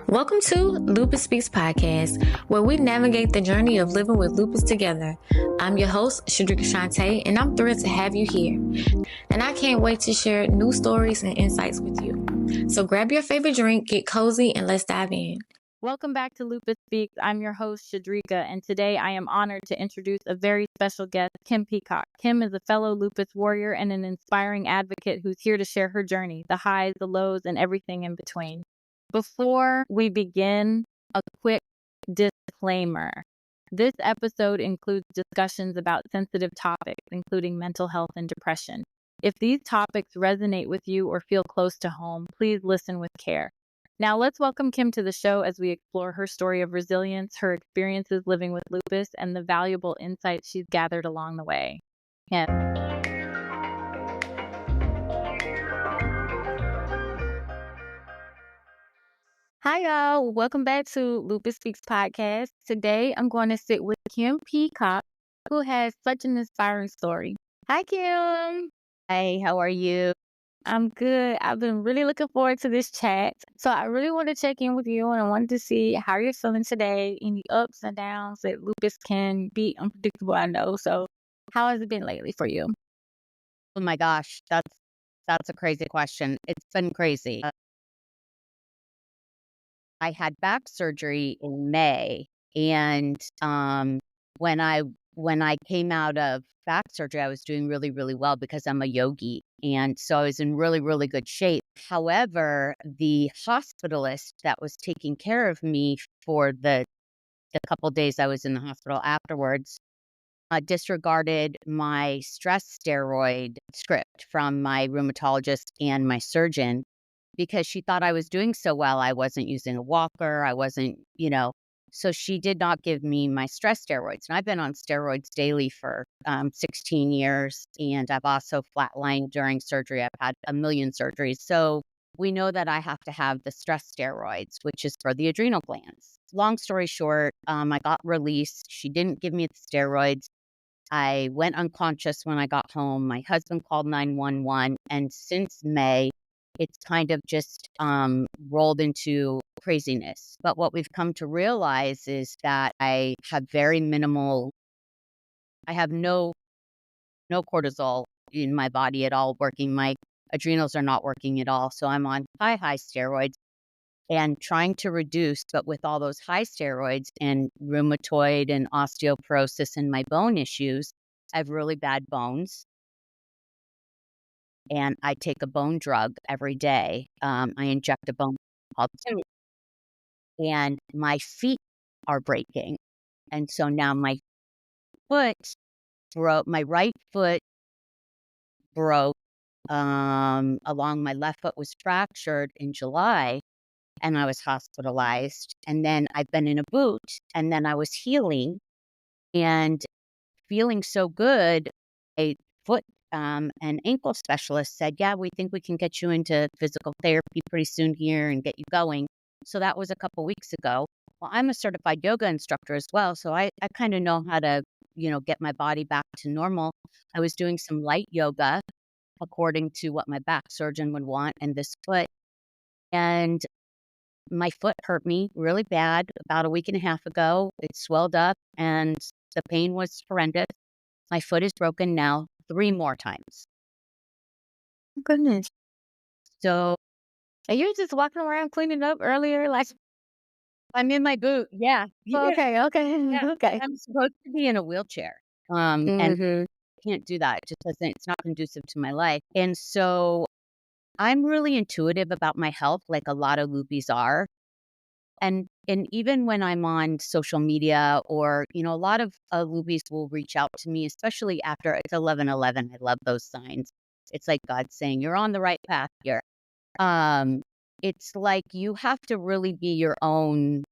Welcome to Lupus Speaks Podcast, where we navigate the journey of living with lupus together. I'm your host, Shedrica Shant'e, and I'm thrilled to have you here. And I can't wait to share new stories and insights with you. So grab your favorite drink, get cozy, and let's dive in. Welcome back to Lupus Speaks. I'm your host, Shedrica, and today I am honored to introduce a very special guest, Kim Peacock. Kim is a fellow lupus warrior and an inspiring advocate who's here to share her journey, the highs, the lows, and everything in between. Before we begin, a quick disclaimer. This episode includes discussions about sensitive topics, including mental health and depression. If these topics resonate with you or feel close to home, please listen with care. Now let's welcome Kim to the show as we explore her story of resilience, her experiences living with lupus, and the valuable insights she's gathered along the way. Kim. Hi, y'all. Welcome back to Lupus Speaks Podcast. Today, I'm going to sit with Kim Peacock, who has such an inspiring story. Hi, Kim. Hey, how are you? I'm good. I've been really looking forward to this chat. So I really want to check in with you, and I wanted to see how you're feeling today, any ups and downs that lupus can be unpredictable, I know. So how has it been lately for you? Oh my gosh, that's a crazy question. It's been crazy. I had back surgery in May, and when I came out of back surgery, I was doing really, really well because I'm a yogi, and so I was in really, really good shape. However, the hospitalist that was taking care of me for the couple days I was in the hospital afterwards disregarded my stress steroid script from my rheumatologist and my surgeon because she thought I was doing so well. I wasn't using a walker. I wasn't, so she did not give me my stress steroids. And I've been on steroids daily for 16 years. And I've also flatlined during surgery. I've had a million surgeries. So we know that I have to have the stress steroids, which is for the adrenal glands. Long story short, I got released. She didn't give me the steroids. I went unconscious when I got home. My husband called 911. And since May, it's kind of just rolled into craziness. But what we've come to realize is that I have very minimal, I have no cortisol in my body at all working. My adrenals are not working at all. So I'm on high steroids and trying to reduce, but with all those high steroids and rheumatoid and osteoporosis and my bone issues, I have really bad bones. And I take a bone drug every day. I inject a bone called Tim, and my feet are breaking. And so now my foot broke, my right foot broke along my left foot was fractured in July, and I was hospitalized. And then I've been in a boot, and then I was healing and feeling so good. A foot an ankle specialist said, yeah, we think we can get you into physical therapy pretty soon here and get you going. So that was a couple weeks ago. Well, I'm a certified yoga instructor as well. So I kind of know how to, get my body back to normal. I was doing some light yoga according to what my back surgeon would want and this foot. And my foot hurt me really bad about a week and a half ago. It swelled up and the pain was horrendous. My foot is broken now 3 more times. Goodness. So And you were just walking around cleaning up earlier, like, I'm in my boot. Yeah. okay. Yeah. I'm supposed to be in a wheelchair. And can't do that. It just doesn't, it's not conducive to my life. And so I'm really intuitive about my health, like a lot of loopies are. And even when I'm on social media or, a lot of loopies will reach out to me, especially after it's 11/11. I love those signs. It's like God saying, you're on the right path here. It's like you have to really be your own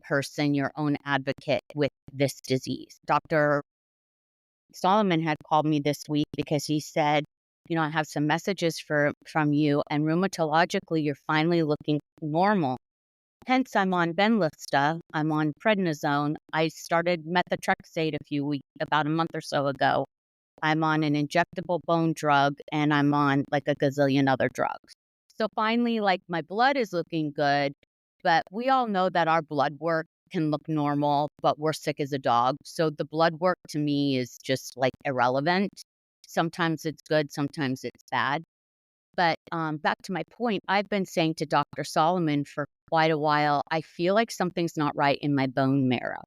person, your own advocate with this disease. Dr. Solomon had called me this week because he said, I have some messages from you, and rheumatologically, you're finally looking normal. Hence, I'm on Benlysta. I'm on prednisone. I started methotrexate about a month or so ago. I'm on an injectable bone drug, and I'm on like a gazillion other drugs. So finally, like my blood is looking good. But we all know that our blood work can look normal, but we're sick as a dog. So the blood work to me is just like irrelevant. Sometimes it's good, sometimes it's bad. But back to my point, I've been saying to Dr. Solomon for quite a while, I feel like something's not right in my bone marrow.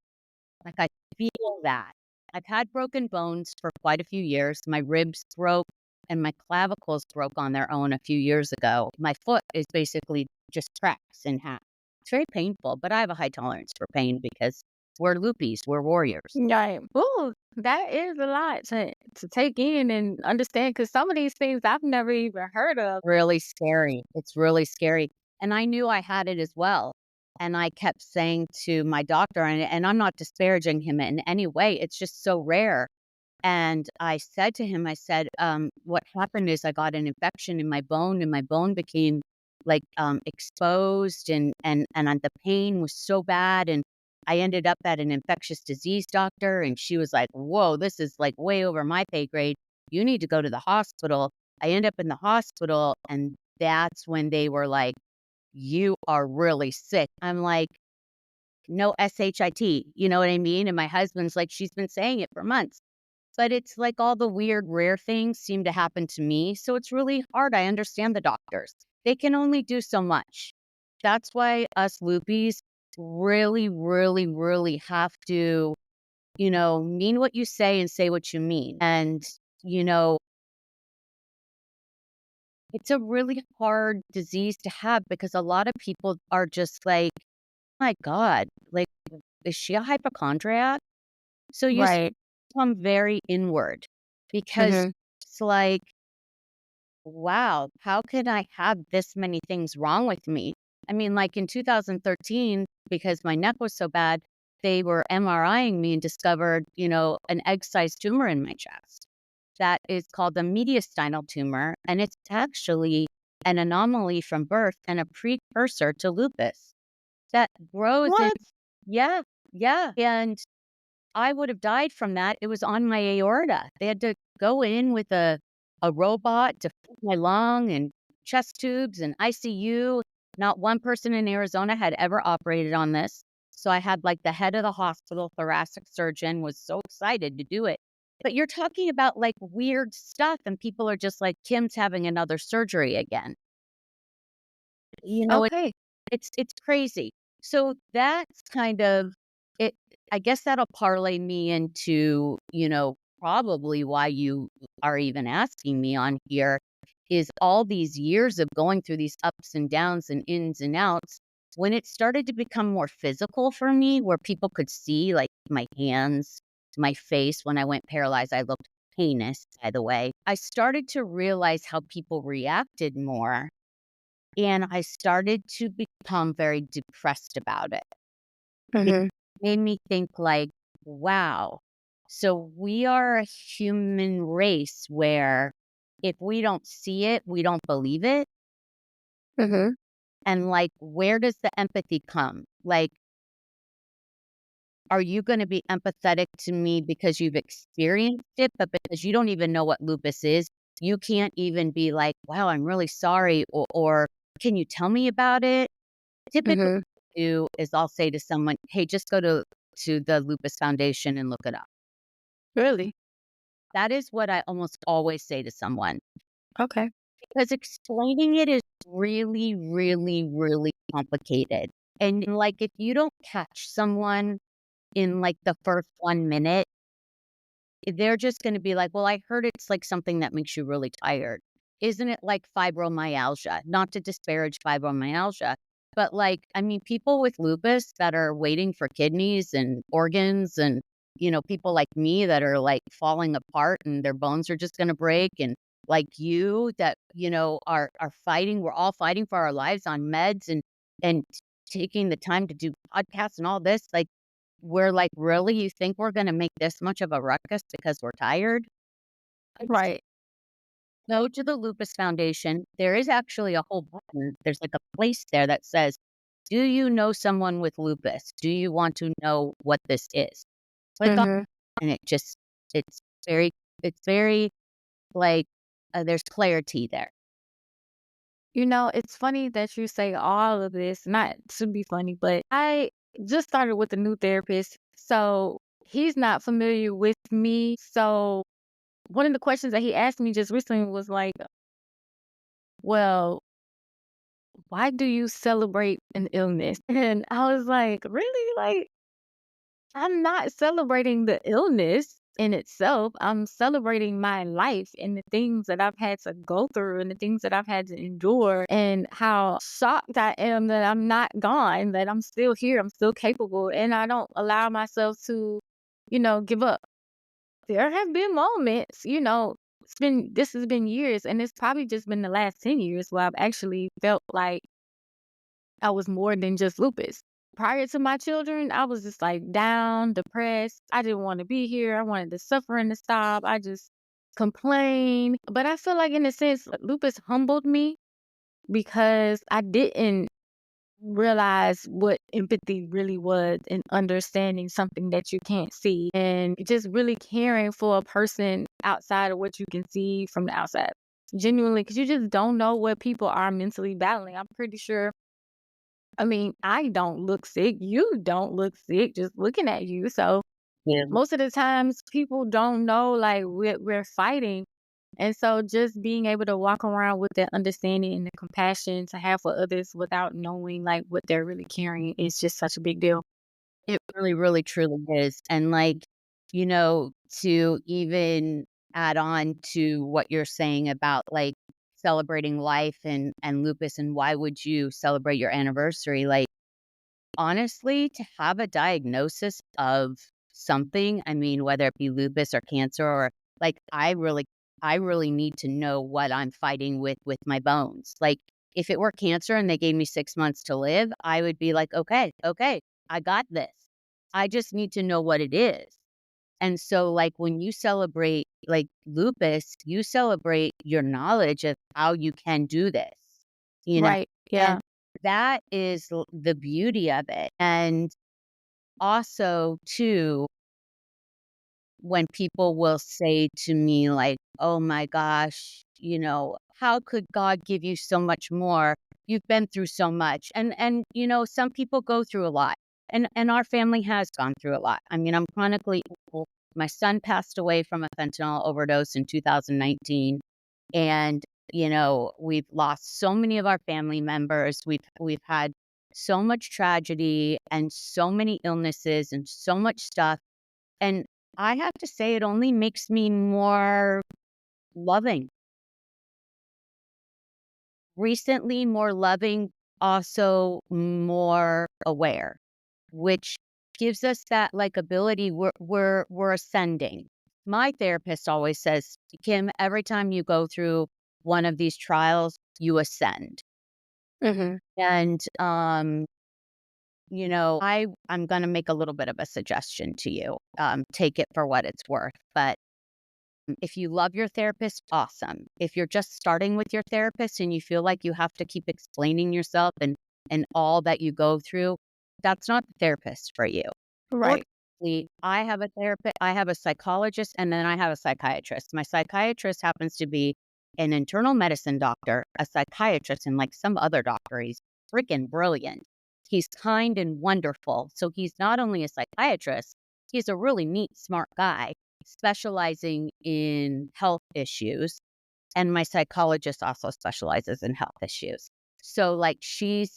Like I feel that. I've had broken bones for quite a few years. My ribs broke and my clavicles broke on their own a few years ago. My foot is basically just cracks in half. It's very painful, but I have a high tolerance for pain because we're loopies, we're warriors. Right. Ooh, that is a lot to take in and understand because some of these things I've never even heard of. Really scary. It's really scary. And I knew I had it as well. And I kept saying to my doctor, and I'm not disparaging him in any way, it's just so rare. And I said to him, I said, what happened is I got an infection in my bone and my bone became like exposed and the pain was so bad. And I ended up at an infectious disease doctor and she was like, whoa, this is like way over my pay grade. You need to go to the hospital. I end up in the hospital and that's when they were like, you are really sick. I'm like, no SHIT, you know what I mean? And my husband's like, she's been saying it for months. But it's like all the weird, rare things seem to happen to me. So it's really hard. I understand the doctors. They can only do so much. That's why us loopies really, really, really have to, mean what you say and say what you mean. And, you know, it's a really hard disease to have because a lot of people are just like, my God, like, is she a hypochondriac? So you Right. become very inward because Hmm. it's like, wow, how could I have this many things wrong with me? I mean, like in 2013, because my neck was so bad, they were MRIing me and discovered, an egg-sized tumor in my chest. That is called a mediastinal tumor, and it's actually an anomaly from birth and a precursor to lupus that grows in. What? Yeah, yeah. And I would have died from that. It was on my aorta. They had to go in with a robot to fill my lung and chest tubes and ICU. Not one person in Arizona had ever operated on this. So I had like the head of the hospital thoracic surgeon was so excited to do it. But you're talking about like weird stuff and people are just like, Kim's having another surgery again. It, Okay. it's crazy. So that's kind of it. I guess that'll parlay me into, probably why you are even asking me on here is all these years of going through these ups and downs and ins and outs. When it started to become more physical for me, where people could see like my hands, my face, when I went paralyzed, I looked heinous, by the way. I started to realize how people reacted more. And I started to become very depressed about it. It Hmm. made me think like, wow, so we are a human race where if we don't see it, we don't believe it. Hmm. And like, where does the empathy come? Like, are you going to be empathetic to me because you've experienced it, but because you don't even know what lupus is, you can't even be like, wow, I'm really sorry. Or can you tell me about it? Typically, Hmm. what I do is I'll say to someone, hey, just go to the Lupus Foundation and look it up. Really? That is what I almost always say to someone Okay. because explaining it is really, really, really complicated. And like, if you don't catch someone in like the first 1 minute, they're just going to be like, well, I heard it's like something that makes you really tired. Isn't it like fibromyalgia? Not to disparage fibromyalgia, but like, I mean, people with lupus that are waiting for kidneys and organs and, people like me that are like falling apart and their bones are just going to break. And like you that, are fighting, we're all fighting for our lives on meds and taking the time to do podcasts and all this. Like, we're like, really? You think we're going to make this much of a ruckus because we're tired? Right. Go to the Lupus Foundation. There is actually a whole button. There's like a place there that says, do you know someone with lupus? Do you want to know what this is? Click on Hmm. it and it's very, it's very like, there's clarity there. It's funny that you say all of this, not to be funny, but I just started with a new therapist. So he's not familiar with me. So one of the questions that he asked me just recently was like, well, why do you celebrate an illness? And I was like, really? Like, I'm not celebrating the illness in itself. I'm celebrating my life and the things that I've had to go through and the things that I've had to endure and how shocked I am that I'm not gone, that I'm still here, I'm still capable, and I don't allow myself to, give up. There have been moments, this has been years, and it's probably just been the last 10 years where I've actually felt like I was more than just lupus. Prior to my children, I was just like down, depressed. I didn't want to be here. I wanted the suffering to stop. I just complained. But I feel like, in a sense, lupus humbled me because I didn't realize what empathy really was and understanding something that you can't see and just really caring for a person outside of what you can see from the outside. Genuinely, because you just don't know what people are mentally battling. I'm pretty sure. I mean, I don't look sick. You don't look sick just looking at you. So Yeah. most of the times people don't know like we're fighting. And so just being able to walk around with that understanding and the compassion to have for others without knowing like what they're really carrying is just such a big deal. It really, really, truly is. And to even add on to what you're saying about like celebrating life and lupus and why would you celebrate your anniversary? Like, honestly, to have a diagnosis of something, I mean, whether it be lupus or cancer or like, I really need to know what I'm fighting with my bones. Like, if it were cancer and they gave me 6 months to live, I would be like, okay, I got this. I just need to know what it is. And so, like, when you celebrate like lupus, you celebrate your knowledge of how you can do this, you know, Right. Yeah. and that is the beauty of it. And also, too, when people will say to me, like, oh my gosh, how could God give you so much more? You've been through so much. And some people go through a lot. And our family has gone through a lot. I mean, I'm chronically ill. My son passed away from a fentanyl overdose in 2019. And, we've lost so many of our family members. We've had so much tragedy and so many illnesses and so much stuff. And I have to say, it only makes me more loving. Recently, more loving, also more aware, which gives us that like ability. We're ascending. My therapist always says, Kim, every time you go through one of these trials, you ascend. Mm-hmm. And I'm going to make a little bit of a suggestion to you. Take it for what it's worth, but if you love your therapist, awesome. If you're just starting with your therapist and you feel like you have to keep explaining yourself and all that you go through, that's not the therapist for you. Right. Fortunately, I have a therapist, I have a psychologist, and then I have a psychiatrist. My psychiatrist happens to be an internal medicine doctor, a psychiatrist, and like some other doctor. He's freaking brilliant. He's kind and wonderful. So he's not only a psychiatrist, he's a really neat, smart guy specializing in health issues. And my psychologist also specializes in health issues. So like she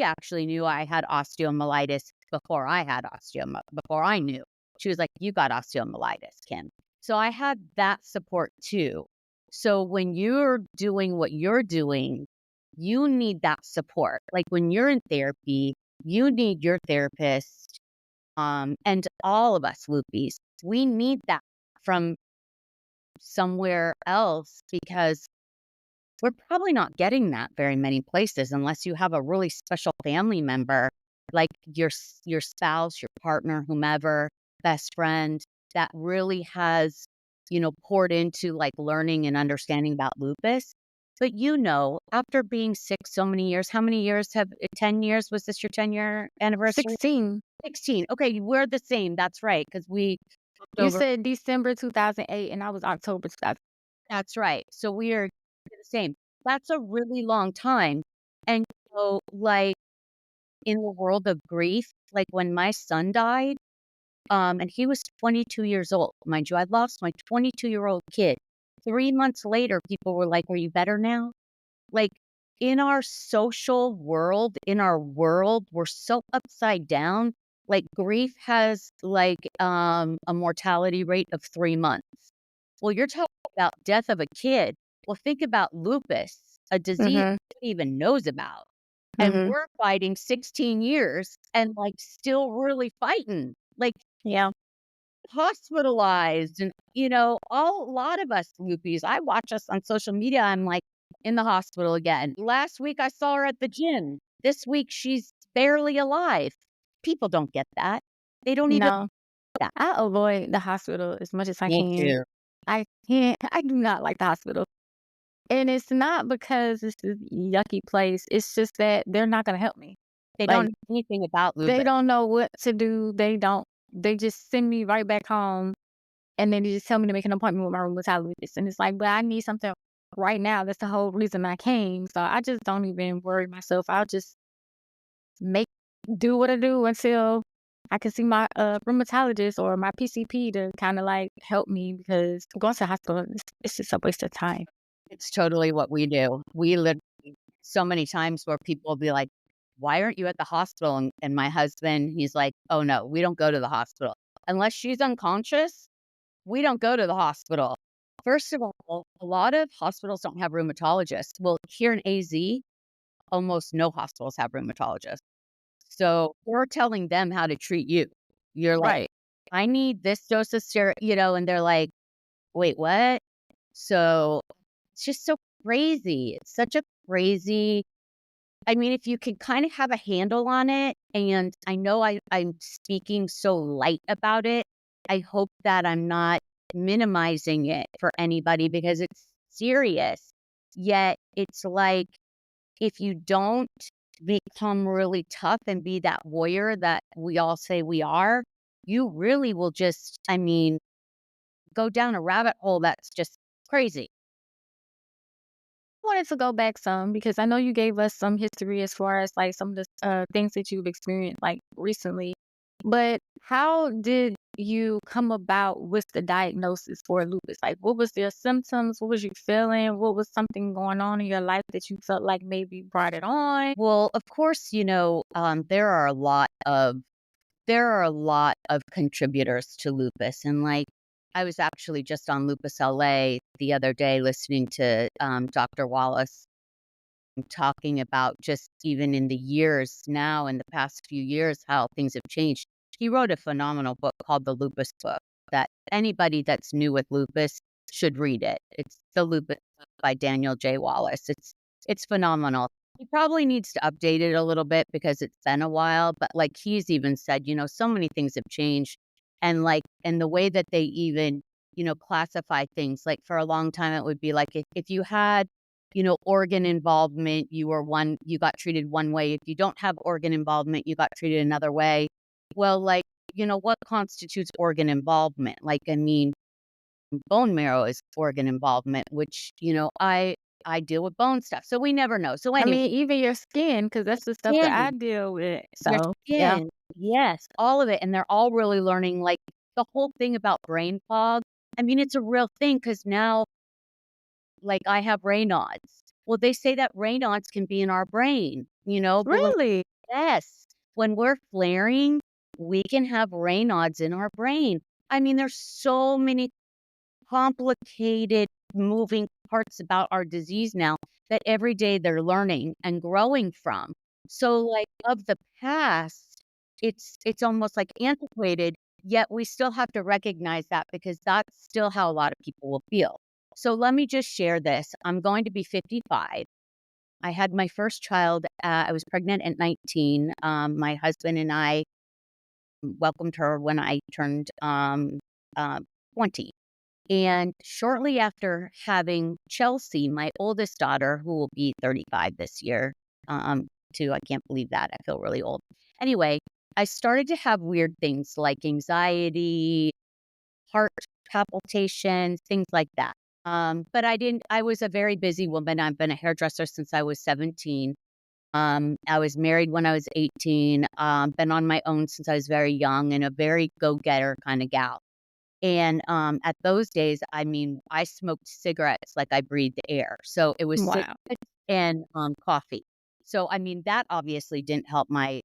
actually knew I had osteomyelitis before before I knew. She was like, you got osteomyelitis, Kim. So I had that support too. So when you're doing what you're doing, you need that support. Like when you're in therapy, you need your therapist. And all of us Luppies, we need that from somewhere else because we're probably not getting that very many places unless you have a really special family member, like your spouse, your partner, whomever, best friend, that really has, poured into like learning and understanding about lupus. But after being sick so many years, how many years 10 years? Was this your 10-year anniversary? 16. 16. Okay, we're the same. That's right. Because You said December 2008 and I was October 2000. That's right. So we are the same. That's a really long time. And so, like, in the world of grief, like when my son died, and he was 22 years old, mind you, I lost my 22-year-old kid. 3 months later, people were like, "Are you better now?" Like, in our social world, in our world, we're so upside down. Like, grief has like a mortality rate of 3 months. Well, you're talking about death of a kid. Well, think about lupus, a disease Mm-hmm. nobody even knows about. And Mm-hmm. we're fighting 16 years and like still really fighting, like Yeah. hospitalized. And, a lot of us luppies, I watch us on social media. I'm like in the hospital again. Last week, I saw her at the gym. This week, she's barely alive. People don't get that. They don't even No, get that. I avoid the hospital as much as I Me can. too. I can't. I do not like the hospital. And it's not because it's a yucky place. It's just that they're not going to help me. They don't Like, know anything about they lupus. don't know what to do. They just send me right back home. And then they just tell me to make an appointment with my rheumatologist. And it's like, but I need something right now. That's the whole reason I came. So I just don't even worry myself. I'll just do what I do until I can see my rheumatologist or my PCP to kind of like help me, because going to the hospital, it's just a waste of time. It's totally what we do. We live so many times where people will be like, "Why aren't you at the hospital?" And my husband, he's like, "Oh no, we don't go to the hospital. Unless she's unconscious, we don't go to the hospital." First of all, a lot of hospitals don't have rheumatologists. Well, here in AZ, almost no hospitals have rheumatologists. So you're telling them how to treat you. You're like, Right. "I need this dose of and they're like, "Wait, what?" So it's just so crazy. It's such a crazy, I mean, if you can kind of have a handle on it, and I know I'm speaking so light about it, I hope that I'm not minimizing it for anybody because it's serious. Yet it's like, if you don't become really tough and be that warrior that we all say we are, you really will just, I mean, go down a rabbit hole that's just crazy. Wanted to go back some because I know you gave us some history as far as like some of the things that you've experienced like recently. But how did you come about with the diagnosis for lupus? Like, what was your symptoms? What was you feeling? What was something going on in your life that you felt like maybe brought it on? Well, of course, there are a lot of contributors to lupus, and like I was actually just on Lupus LA the other day listening to Dr. Wallace talking about just even in the years now, in the past few years, how things have changed. He wrote a phenomenal book called The Lupus Book that anybody that's new with lupus should read it. It's The Lupus Book by Daniel J. Wallace. It's phenomenal. He probably needs to update it a little bit because it's been a while, but like he's even said, so many things have changed, and the way that they even, classify things. Like for a long time it would be like if you had organ involvement, you got treated one way. If you don't have organ involvement, you got treated another way. Well, like, what constitutes organ involvement? Like, I mean, bone marrow is organ involvement, which, I deal with bone stuff. So we never know. So I anyway, mean, even your skin, because that's the stuff that I skin, deal with. your So, yeah. skin, yes, all of it. And they're all really learning like the whole thing about brain fog. I mean, it's a real thing because now, like, I have Raynaud's. Well, they say that Raynaud's can be in our brain, but Really? yes, when we're flaring, we can have Raynaud's in our brain. I mean, there's so many complicated moving parts about our disease now that every day they're learning and growing from. So like of the past, it's almost like antiquated, yet we still have to recognize that because that's still how a lot of people will feel. So let me just share this. I'm going to be 55. I had my first child. I was pregnant at 19. My husband and I welcomed her when I turned uh, 20. And shortly after having Chelsea, my oldest daughter, who will be 35 this year, too, I can't believe that. I feel really old. Anyway, I started to have weird things like anxiety, heart palpitations, things like that. But I was a very busy woman. I've been a hairdresser since I was 17. I was married when I was 18, been on my own since I was very young and a very go-getter kind of gal. And at those days, I mean, I smoked cigarettes like I breathed air. So it was Wow. cigarettes and coffee. So, I mean, that obviously didn't help my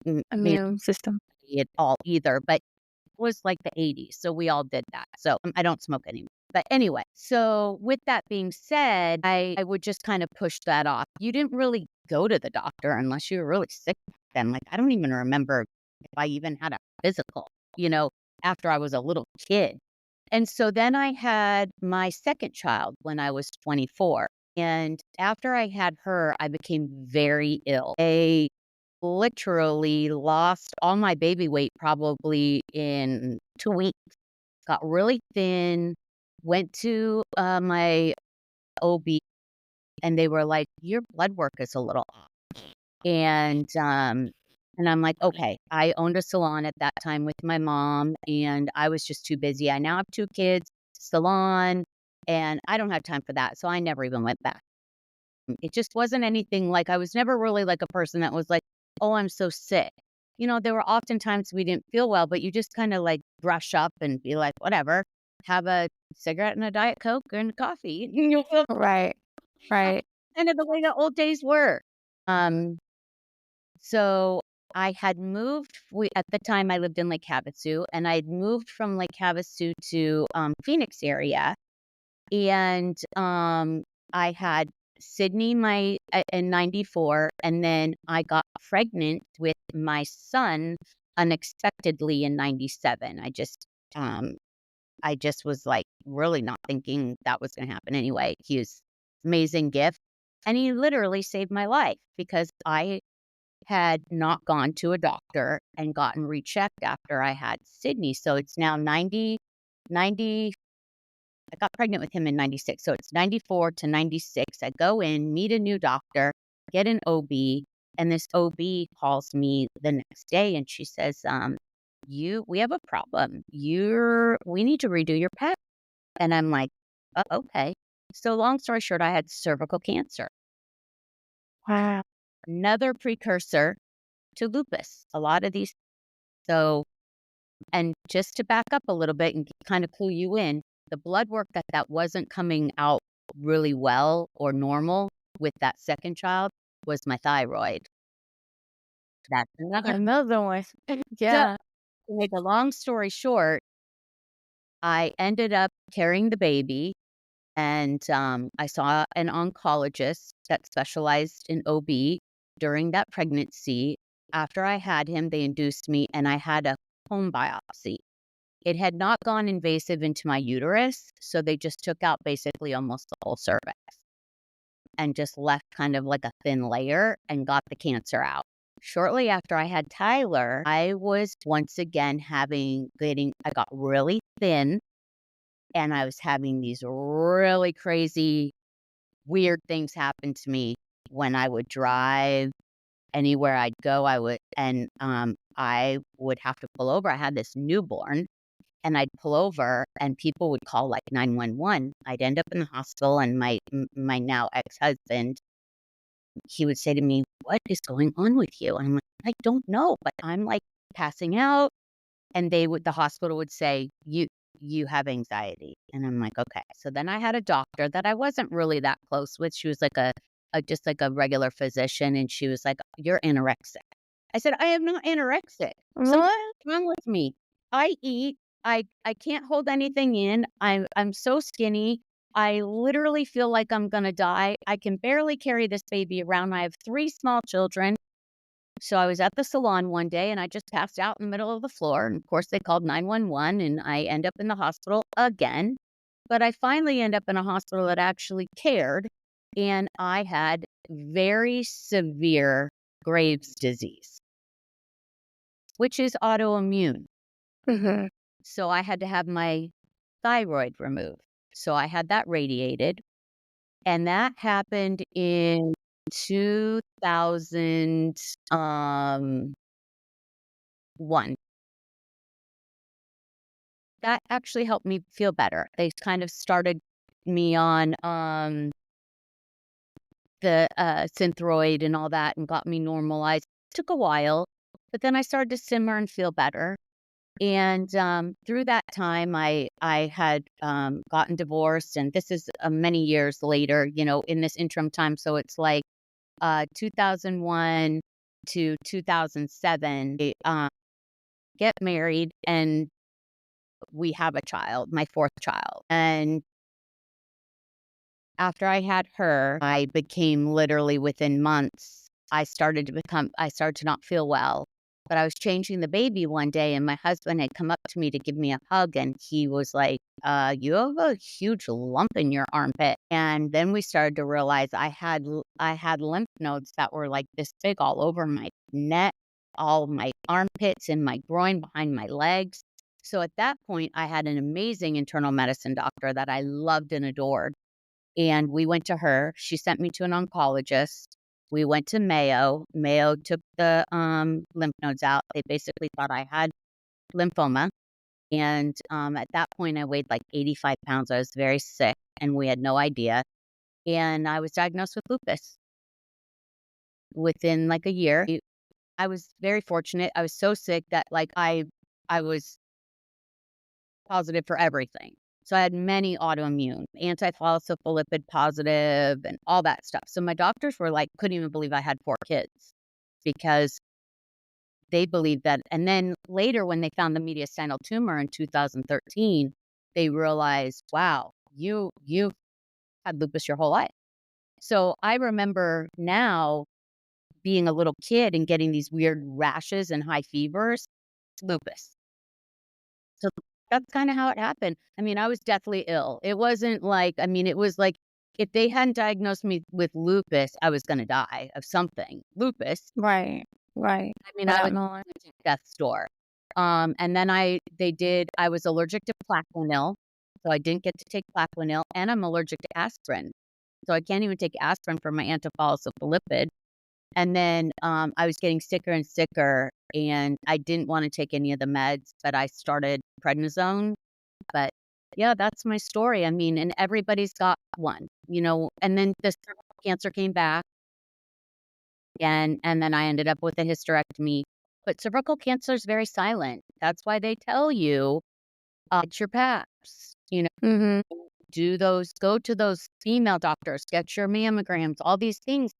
Immune system. at all either, but it was like the 80s. So we all did that. So I don't smoke anymore. But anyway, so with that being said, I would just kind of push that off. You didn't really go to the doctor unless you were really sick then. Like, I don't even remember if I even had a physical, after I was a little kid. And so then I had my second child when I was 24. And after I had her, I became very ill. I literally lost all my baby weight probably in 2 weeks, got really thin, went to my OB, and they were like, your blood work is a little off. And I'm like, okay, I owned a salon at that time with my mom, and I was just too busy. I now have 2 kids, salon, and I don't have time for that. So I never even went back. It just wasn't anything like, I was never really like a person that was like, oh, I'm so sick. There were often times we didn't feel well, but you just kind of like brush up and be like, whatever, have a cigarette and a Diet Coke and coffee. You'll feel Right. Right. kind of the way the old days were. So I had moved, at the time I lived in Lake Havasu, and I had moved from Lake Havasu to Phoenix area. And I had Sydney in 94, and then I got pregnant with my son unexpectedly in 97. I just was like really not thinking that was going to happen anyway. He was an amazing gift, and he literally saved my life because I had not gone to a doctor and gotten rechecked after I had Sydney. So it's now 90. I got pregnant with him in 96. So it's 94 to 96. I go in, meet a new doctor, get an OB, and this OB calls me the next day and she says, we have a problem. We need to redo your PET. And I'm like, okay. So long story short, I had cervical cancer. Wow. Another precursor to lupus. A lot of these. So, and just to back up a little bit and kind of clue you in, the blood work that wasn't coming out really well or normal with that second child was my thyroid. That's Another one. So, Yeah. to make a long story short, I ended up carrying the baby, and I saw an oncologist that specialized in OB during that pregnancy. After I had him, they induced me, and I had a home biopsy. It had not gone invasive into my uterus, so they just took out basically almost the whole cervix and just left kind of like a thin layer and got the cancer out. Shortly after I had Tyler, I was once again I got really thin, and I was having these really crazy, weird things happen to me when I would drive. Anywhere I'd go, I would have to pull over. I had this newborn. And I'd pull over and people would call like 911. I'd end up in the hospital, and my now ex-husband, he would say to me, what is going on with you? And I'm like, I don't know, but I'm like passing out. And the hospital would say, you have anxiety. And I'm like, okay. So then I had a doctor that I wasn't really that close with. She was like just like a regular physician. And she was like, you're anorexic. I said, I am not anorexic. Something's What? wrong with me. I eat. I can't hold anything in. I'm so skinny. I literally feel like I'm going to die. I can barely carry this baby around. I have 3 small children. So I was at the salon one day and I just passed out in the middle of the floor. And of course they called 911 and I end up in the hospital again. But I finally end up in a hospital that actually cared. And I had very severe Graves' disease, which is autoimmune. Mm-hmm. So I had to have my thyroid removed. So I had that radiated. And that happened in 2001. That actually helped me feel better. They kind of started me on the Synthroid and all that and got me normalized. It took a while, but then I started to simmer and feel better. And through that time, I had gotten divorced, and this is many years later, in this interim time. So it's like 2001 to 2007, get married, and we have a child, my fourth child. And after I had her, I became literally within months, I started to not feel well. But I was changing the baby one day, and my husband had come up to me to give me a hug, and he was like, you have a huge lump in your armpit. And then we started to realize I had lymph nodes that were like this big all over my neck, all my armpits, and my groin, behind my legs. So at that point, I had an amazing internal medicine doctor that I loved and adored. And we went to her. She sent me to an oncologist. We went to Mayo. Mayo took the lymph nodes out. They basically thought I had lymphoma. And at that point, I weighed like 85 pounds. I was very sick, and we had no idea. And I was diagnosed with lupus within like a year. I was very fortunate. I was so sick that like I was positive for everything. So I had many autoimmune, antiphospholipid positive, and all that stuff. So my doctors were like, couldn't even believe I had 4 kids because they believed that. And then later, when they found the mediastinal tumor in 2013, they realized, wow, you've had lupus your whole life. So I remember now being a little kid and getting these weird rashes and high fevers, lupus. So that's kind of how it happened. I mean, I was deathly ill. It wasn't like, it was like if they hadn't diagnosed me with lupus, I was going to die of something. Lupus. Right. I I was going to death's door. And then I was allergic to Plaquenil. So I didn't get to take Plaquenil, and I'm allergic to aspirin. So I can't even take aspirin for my antiphospholipid. And then I was getting sicker and sicker, and I didn't want to take any of the meds, but I started prednisone. But yeah, that's my story. And everybody's got one, and then the cervical cancer came back, and then I ended up with a hysterectomy. But cervical cancer is very silent. That's why they tell you, get your PAPs, Mm-hmm. go to those female doctors, get your mammograms, all these things.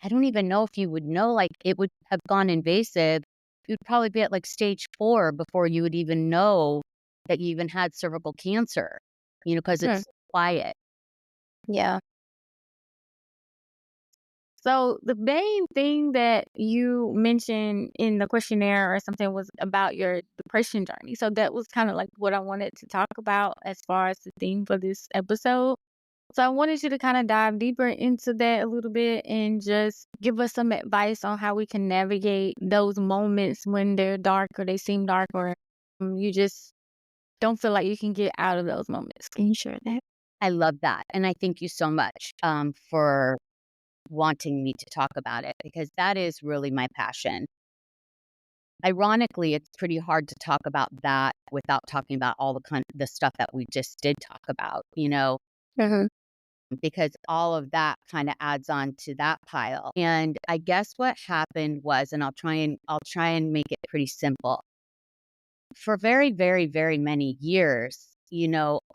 I don't even know if you would know, like it would have gone invasive. You'd probably be at like stage 4 before you would even know that you even had cervical cancer, because it's quiet. Yeah. So the main thing that you mentioned in the questionnaire or something was about your depression journey. So that was kind of like what I wanted to talk about as far as the theme for this episode. So I wanted you to kind of dive deeper into that a little bit and just give us some advice on how we can navigate those moments when they're dark or they seem dark, or you just don't feel like you can get out of those moments. Can you share that? I love that. And I thank you so much for wanting me to talk about it, because that is really my passion. Ironically, it's pretty hard to talk about that without talking about all the stuff that we just did talk about, Mm-hmm. because all of that kind of adds on to that pile. And I guess what happened was, and I'll try and make it pretty simple. For very, very, very many years,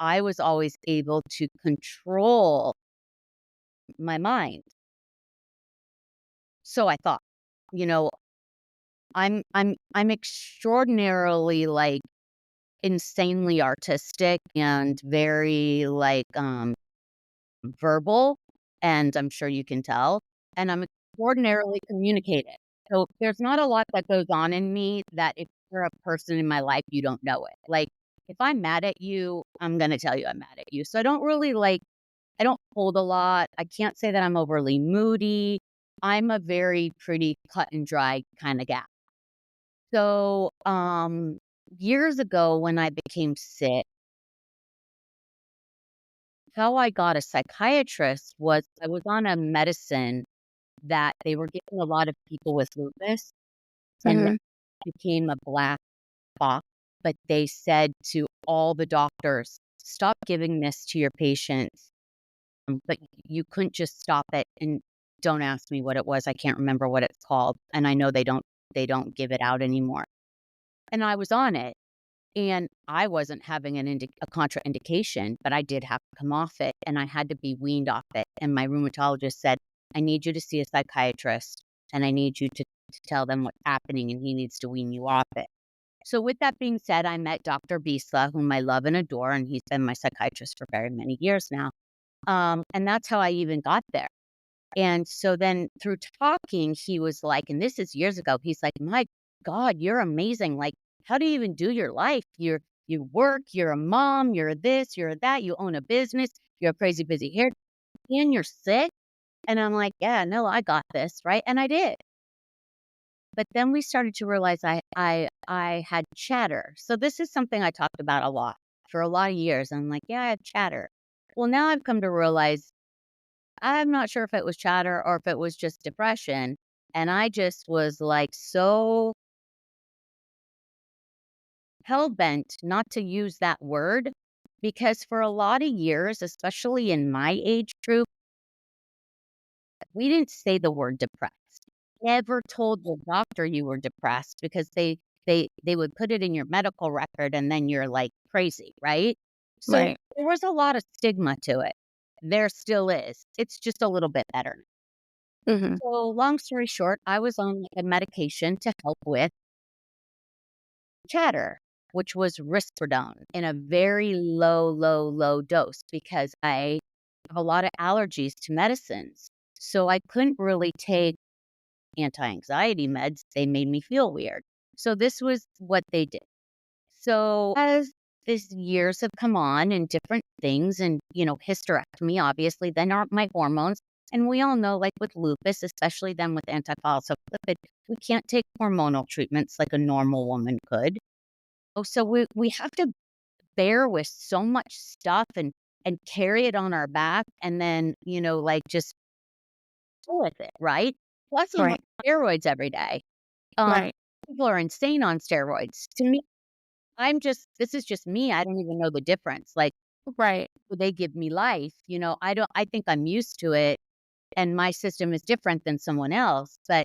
I was always able to control my mind. So I thought, I'm extraordinarily like insanely artistic and very like verbal, and I'm sure you can tell, and I'm extraordinarily communicative. So there's not a lot that goes on in me that if you're a person in my life, you don't know it. Like if I'm mad at you, I'm going to tell you I'm mad at you. So I don't really I don't hold a lot. I can't say that I'm overly moody. I'm a very pretty cut and dry kind of gal. So, years ago when I became sick, how I got a psychiatrist was I was on a medicine that they were giving a lot of people with lupus, and Mm-hmm. that became a black box. But they said to all the doctors, stop giving this to your patients. But you couldn't just stop it. And don't ask me what it was. I can't remember what it's called. And I know they don't give it out anymore. And I was on it. And I wasn't having a contraindication, but I did have to come off it, and I had to be weaned off it. And my rheumatologist said, I need you to see a psychiatrist, and I need you to tell them what's happening, and he needs to wean you off it. So with that being said, I met Dr. Bisla, whom I love and adore, and he's been my psychiatrist for very many years now. And that's how I even got there. And so then through talking, he was like, and this is years ago, he's like, my God, you're amazing. Like, how do you even do your life? You work, you're a mom, you're this, you're that, you own a business, you're a crazy busy hair, and you're sick. And I'm like, yeah, no, I got this, right? And I did. But then we started to realize I had chatter. So this is something I talked about a lot for a lot of years. I'm like, yeah, I have chatter. Well, now I've come to realize I'm not sure if it was chatter or if it was just depression. And I just was like so hell-bent not to use that word, because for a lot of years, especially in my age group, we didn't say the word depressed. Never told the doctor you were depressed, because they would put it in your medical record and then you're like crazy, right? So Right. there was a lot of stigma to it. There still is. It's just a little bit better. Mm-hmm. So long story short, I was on a medication to help with chatter, which was risperidone in a very low dose, because I have a lot of allergies to medicines. So I couldn't really take anti-anxiety meds. They made me feel weird. So this was what they did. So as these years have come on and different things, and, hysterectomy, obviously, then aren't my hormones. And we all know, like with lupus, especially then with antiphospholipid, we can't take hormonal treatments like a normal woman could. So we have to bear with so much stuff and carry it on our back, and then, just deal with it, right? Plus, I'm on Right. steroids every day. Right. People are insane on steroids. To me, this is just me. I don't even know the difference. Like, Right. they give me life. I think I'm used to it, and my system is different than someone else. But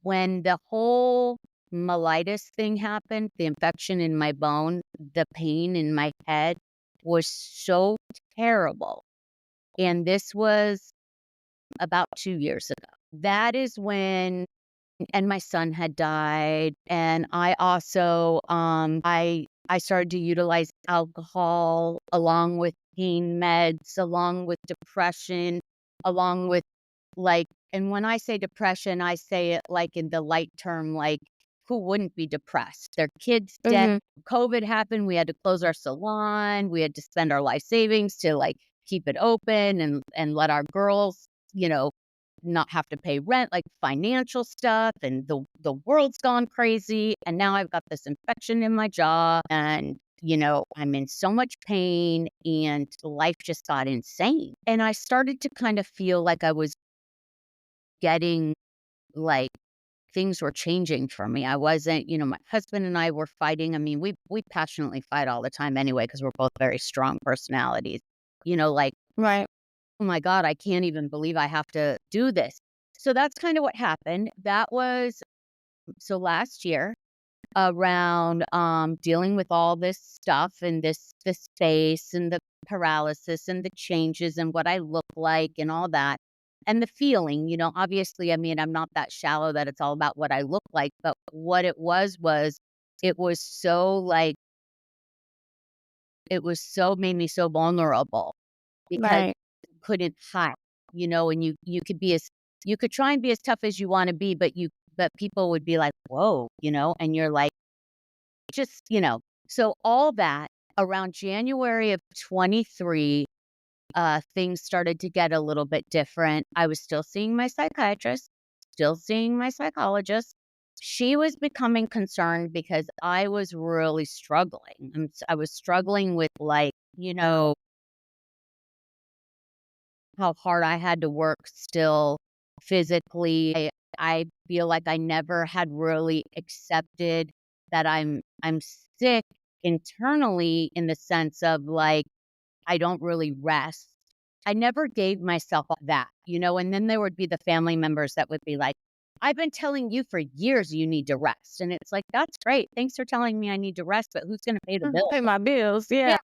when the whole myelitis thing happened, the infection in my bone, the pain in my head was so terrible. And this was about 2 years ago. That is when, and my son had died. And I also, I started to utilize alcohol along with pain meds, along with depression, along with and when I say depression, I say it like in the light term, like, who wouldn't be depressed? Their kids dead. Mm-hmm. COVID happened. We had to close our salon. We had to spend our life savings to keep it open and let our girls, not have to pay rent, like financial stuff. And the world's gone crazy. And now I've got this infection in my jaw, and I'm in so much pain, and life just got insane. And I started to kind of feel like I was getting things were changing for me. I wasn't, my husband and I were fighting. I mean, we passionately fight all the time anyway, because we're both very strong personalities. Right. Oh my God, I can't even believe I have to do this. So that's kind of what happened. That was so last year, around dealing with all this stuff and this face and the paralysis and the changes and what I look like and all that. And the feeling, obviously, I mean, I'm not that shallow that it's all about what I look like, but what it was it was made me so vulnerable, because Right. you couldn't hide, and you could try and be as tough as you want to be, but people would be like, whoa, and you're like, just, so all that around January of 23, things started to get a little bit different. I was still seeing my psychiatrist, still seeing my psychologist. She was becoming concerned because I was really struggling. I was struggling with how hard I had to work still physically. I feel like I never had really accepted that I'm sick internally in the sense of like, I don't really rest. I never gave myself that, and then there would be the family members that would be like, I've been telling you for years you need to rest. And it's like, that's great. Thanks for telling me I need to rest, but who's going to pay the bill? Pay my bills. Yeah. Yeah.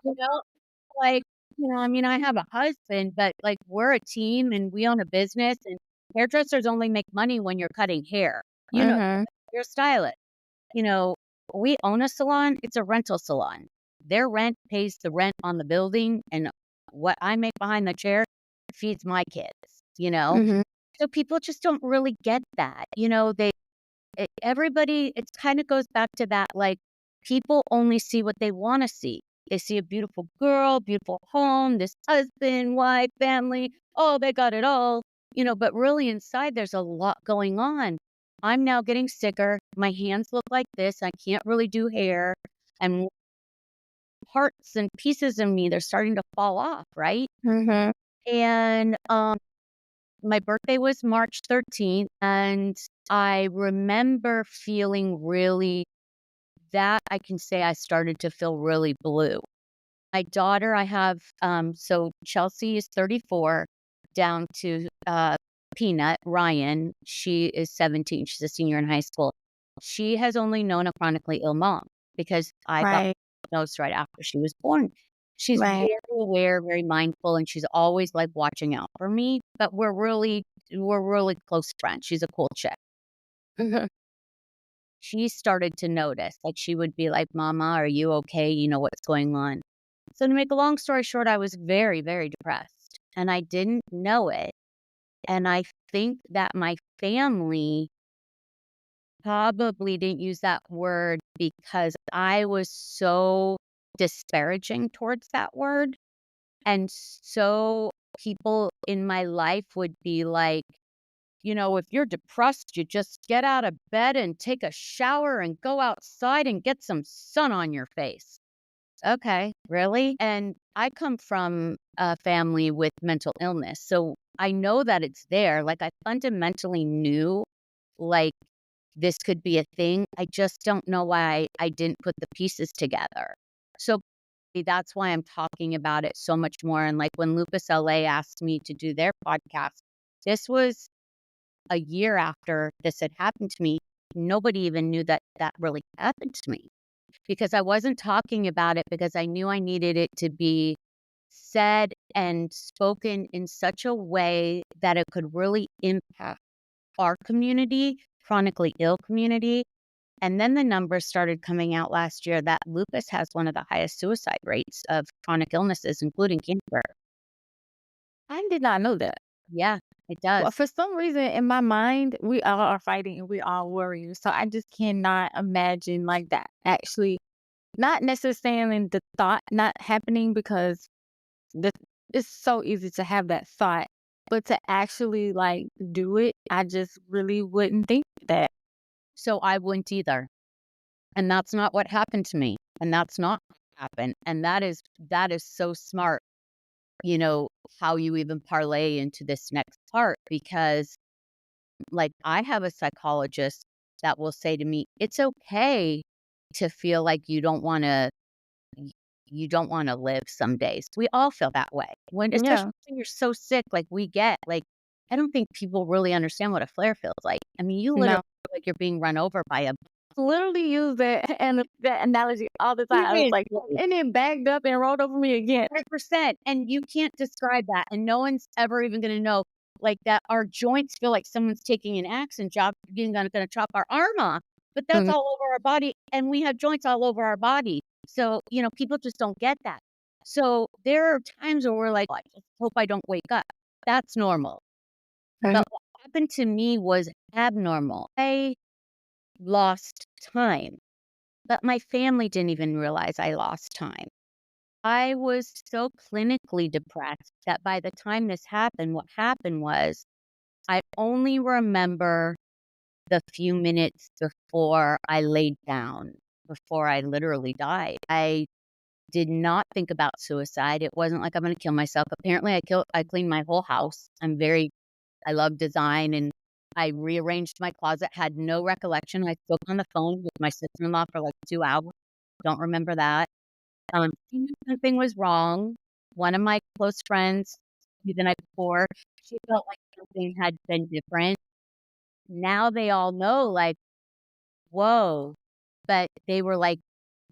You know, like, I mean, I have a husband, but like we're a team and we own a business, and hairdressers only make money when you're cutting hair. Mm-hmm. You're a stylist. You know, we own a salon. It's a rental salon. Their rent pays the rent on the building, and what I make behind the chair feeds my kids. Mm-hmm. So people just don't really get that. Everybody, it kind of goes back to that, like, people only see what they want to see. They see a beautiful girl, beautiful home, this husband, wife, family. Oh, they got it all, but really inside there's a lot going on. I'm now getting sicker. My hands look like this. I can't really do hair. And parts and pieces of me, they're starting to fall off, right? Mm-hmm. And my birthday was March 13th, and I remember feeling really, that I can say I started to feel really blue. My daughter, I have, so Chelsea is 34, down to Peanut, Ryan. She is 17. She's a senior in high school. She has only known a chronically ill mom because I got diagnosed right after she was born. She's very aware, very mindful, and she's always like watching out for me. But we're really close friends. She's a cool chick. Mm-hmm. She started to notice, like she would be like, "Mama, are you okay? You know what's going on?" So to make a long story short, I was very, very depressed, and I didn't know it. And I think that my family probably didn't use that word because I was so disparaging towards that word. And so people in my life would be like, if you're depressed, you just get out of bed and take a shower and go outside and get some sun on your face. Okay, really? And I come from a family with mental illness. So I know that it's there. Like, I fundamentally knew, like, this could be a thing. I just don't know why I didn't put the pieces together. So that's why I'm talking about it so much more. And like when Lupus LA asked me to do their podcast, this was a year after this had happened to me. Nobody even knew that that really happened to me because I wasn't talking about it because I knew I needed it to be said and spoken in such a way that it could really impact our community, chronically ill community. And then the numbers started coming out last year that lupus has one of the highest suicide rates of chronic illnesses, including cancer. I did not know that. Yeah, it does. Well, for some reason in my mind, we all are fighting and we all warriors. So I just cannot imagine like that. Actually, not necessarily the thought not happening because it's so easy to have that thought, but to actually like do it, I just really wouldn't think that. So I wouldn't either. And that's not what happened to me. And that's not what happened. And that is so smart, how you even parlay into this next part, because like I have a psychologist that will say to me, it's okay to feel like you don't want to live some days. We all feel that way. Especially when you're so sick, like we get, like, I don't think people really understand what a flare feels like. I mean, you literally feel like you're being run over by a literally use that analogy all the time. It's like, and then bagged up and rolled over me again. 100%. And you can't describe that. And no one's ever even going to know like that. Our joints feel like someone's taking an axe and going to chop our arm off. But that's all over our body. And we have joints all over our body. So, people just don't get that. So there are times where we're like, I just hope I don't wake up. That's normal. But what happened to me was abnormal. I lost time, but my family didn't even realize I lost time. I was so clinically depressed that by the time this happened, what happened was I only remember the few minutes before I laid down, before I literally died. I did not think about suicide. It wasn't like I'm going to kill myself. Apparently, I cleaned my whole house. I love design, and I rearranged my closet, had no recollection. I spoke on the phone with my sister-in-law for like 2 hours. Don't remember that. She knew something was wrong. One of my close friends the night before, she felt like something had been different. Now they all know, like, whoa. But they were like,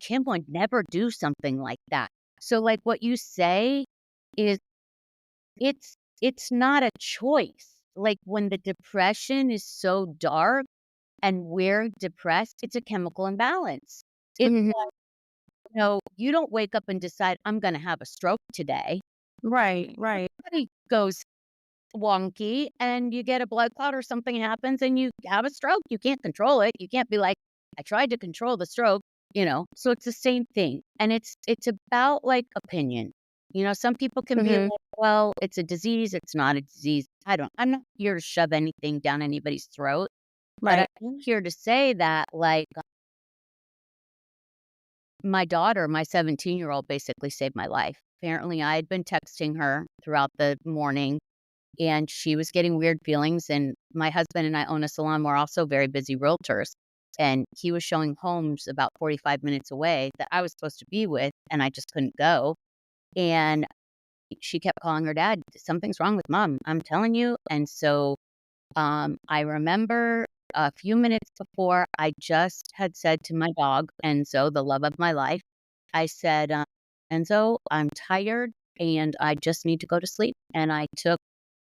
Kim would never do something like that. So, like, what you say is it's not a choice. Like, when the depression is so dark and we're depressed, it's a chemical imbalance. It's Mhm. like, you don't wake up and decide, I'm going to have a stroke today. Right, right. Body goes wonky and you get a blood clot or something happens and you have a stroke. You can't control it. You can't be like, I tried to control the stroke. So it's the same thing. And it's about like opinion. Some people can be like, Mhm. well, it's a disease, it's not a disease. I'm not here to shove anything down anybody's throat, but Right. I'm here to say that, like, my daughter, my 17-year-old, basically saved my life. Apparently, I had been texting her throughout the morning and she was getting weird feelings. And my husband and I own a salon. We're also very busy realtors. And he was showing homes about 45 minutes away that I was supposed to be with, and I just couldn't go. And she kept calling her dad, something's wrong with mom, I'm telling you. And so I remember a few minutes before, I just had said to my dog, Enzo, the love of my life, I said, Enzo, I'm tired and I just need to go to sleep. And I took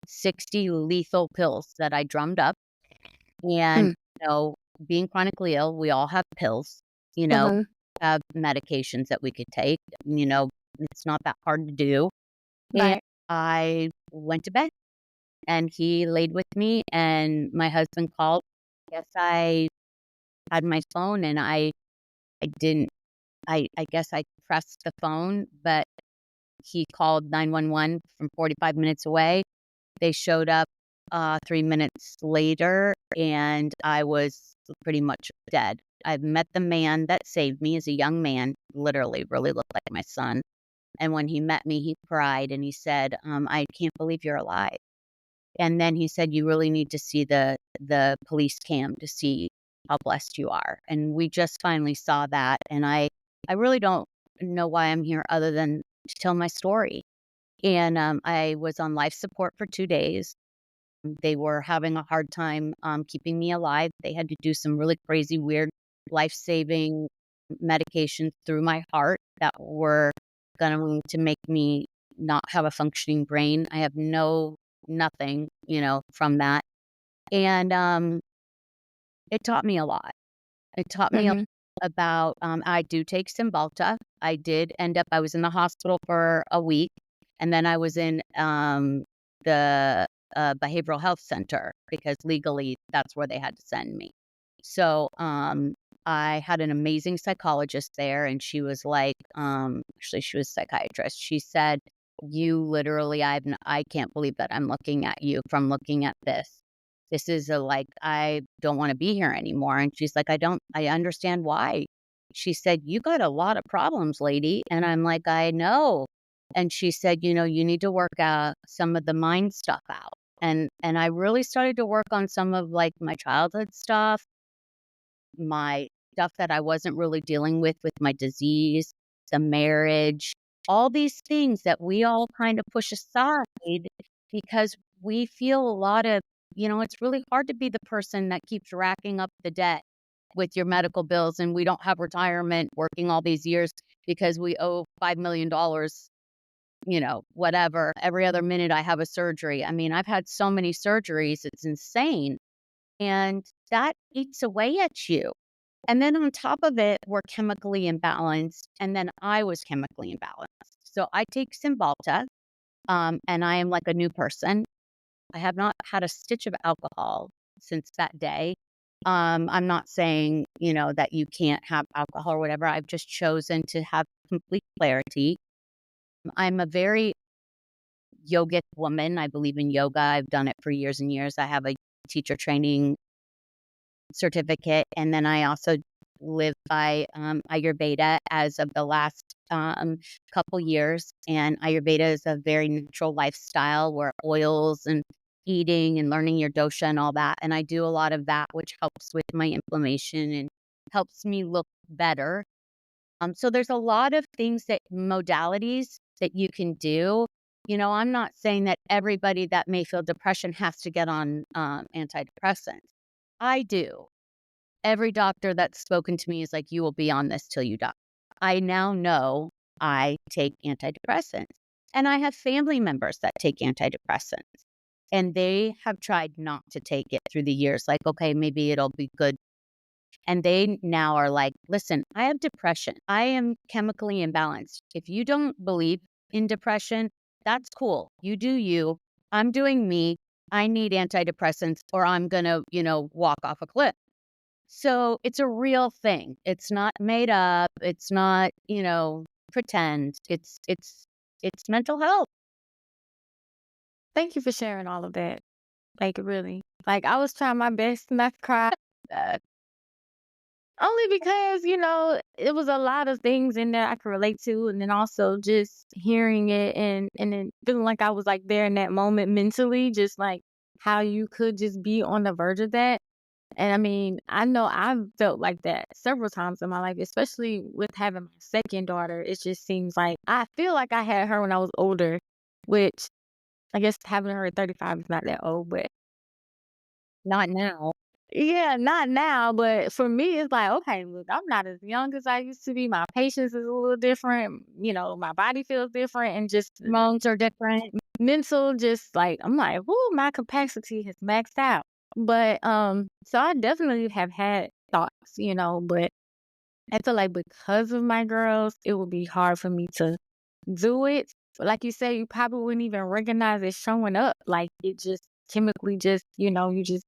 60 lethal pills that I drummed up. And, Mm. being chronically ill, we all have pills, you know, Mhm. have medications that we could take. It's not that hard to do. And Right. I went to bed and he laid with me and my husband called. Guess I had my phone and I didn't, I guess I pressed the phone, but he called 911 from 45 minutes away. They showed up 3 minutes later and I was pretty much dead. I've met the man that saved me as a young man, literally really looked like my son. And when he met me, he cried and he said, I can't believe you're alive. And then he said, you really need to see the police cam to see how blessed you are. And we just finally saw that. And I really don't know why I'm here other than to tell my story. And I was on life support for 2 days. They were having a hard time keeping me alive. They had to do some really crazy, weird, life-saving medications through my heart that were going to make me not have a functioning brain. I have nothing, from that. And it taught me a lot. It taught me Mhm. about, I do take Cymbalta. I was in the hospital for a week, and then I was in the behavioral health center because legally that's where they had to send me. So I had an amazing psychologist there, and she was like, actually, she was a psychiatrist. She said, you literally, I can't believe that I'm looking at you from looking at this. This is I don't want to be here anymore. And she's like, I understand why. She said, you got a lot of problems, lady. And I'm like, I know. And she said, you need to work out some of the mind stuff out. And I really started to work on some of like my childhood stuff, my stuff that I wasn't really dealing with my disease, the marriage, all these things that we all kind of push aside because we feel a lot of, it's really hard to be the person that keeps racking up the debt with your medical bills and we don't have retirement working all these years because we owe $5 million, whatever. Every other minute I have a surgery. I mean, I've had so many surgeries, it's insane. And that eats away at you. And then on top of it, we're chemically imbalanced. And then I was chemically imbalanced. So I take Cymbalta, and I am like a new person. I have not had a stitch of alcohol since that day. I'm not saying, that you can't have alcohol or whatever. I've just chosen to have complete clarity. I'm a very yogic woman. I believe in yoga. I've done it for years and years. I have a teacher training certificate. And then I also live by Ayurveda as of the last couple years. And Ayurveda is a very natural lifestyle where oils and eating and learning your dosha and all that. And I do a lot of that, which helps with my inflammation and helps me look better. So there's a lot of things modalities that you can do. I'm not saying that everybody that may feel depression has to get on antidepressants. I do. Every doctor that's spoken to me is like, you will be on this till you die. I now know I take antidepressants, and I have family members that take antidepressants, and they have tried not to take it through the years. Like, okay, maybe it'll be good. And they now are like, listen, I have depression. I am chemically imbalanced. If you don't believe in depression, that's cool. You do you. I'm doing me. I need antidepressants or I'm going to, walk off a cliff. So it's a real thing. It's not made up. It's not, pretend. It's mental health. Thank you for sharing all of that. Like, really. Like, I was trying my best not to cry. Only because, it was a lot of things in there I could relate to. And then also just hearing it and then feeling like I was like there in that moment mentally, just like how you could just be on the verge of that. And I mean, I know I've felt like that several times in my life, especially with having my second daughter. It just seems like I feel like I had her when I was older, which I guess having her at 35 is not that old, but Not now. yeah, not now. But for me, it's like, okay, look, I'm not as young as I used to be. My patience is a little different. My body feels different and just Hormones are different. mental, just like, I'm like, oh, my capacity has maxed out. But so I definitely have had thoughts, but I feel like because of my girls, it would be hard for me to do it. But like you say, you probably wouldn't even recognize it showing up. Like it just chemically just, you just